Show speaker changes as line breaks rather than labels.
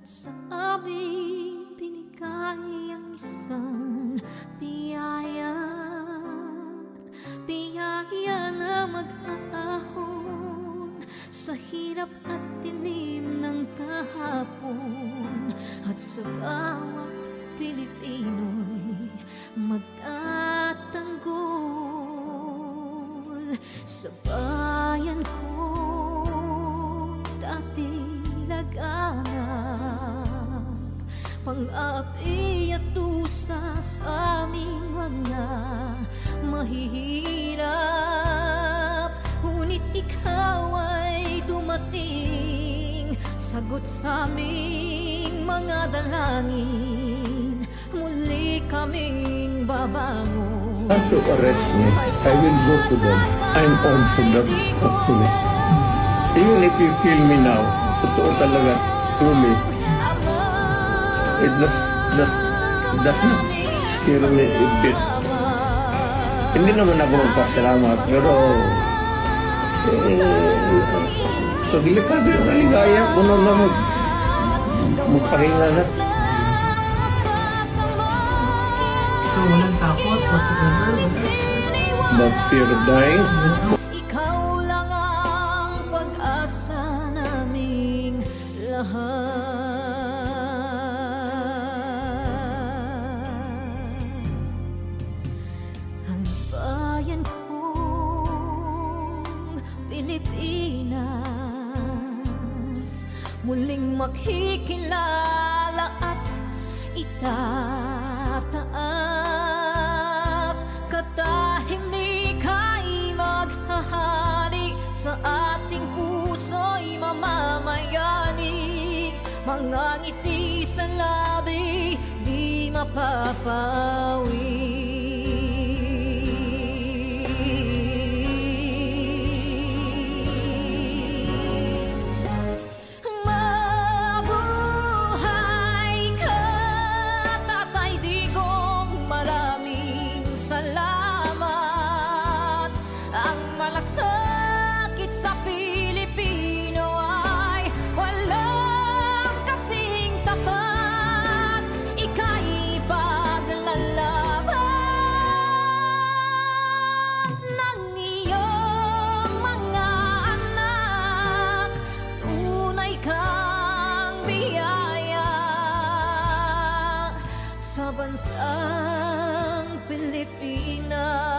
sa aming binigay ang isang biyaya, biyaya na mag-aahon sa hirap at dilim ng kahapon, at sa bawat Pilipino'y magtatanggol. Sa bayan ko dati laganap, pang-api at dusa sa aming mga mahihirap. Ngunit ikaw ay dumating, sagot sa aming mga dalangin, muli kaming babangon.
To arrest me, I will go to them. I'm on for that, hopefully. Even if you kill me now, totoo talaga, truly, it does not scare me a bit. Hindi naman ako magpasalamat, pero sa delikado yung kaligaya, kuno na magpahinga na.
So, walang takot whatsoever?
But fear of dying?
Ikaw lang ang pag-asa naming lahat. Ang bayan kong Pilipinas muling makikilala at itataas. Katahimik ay maghahari, sa ating puso'y mamamayanig. Mga ngiti sa labi, di mapapawi. Sakit sa Pilipino ay walang kasing tapat. Ika'y paglalaban ng iyong mga anak. Tunay kang biyaya sa bansang Pilipinas.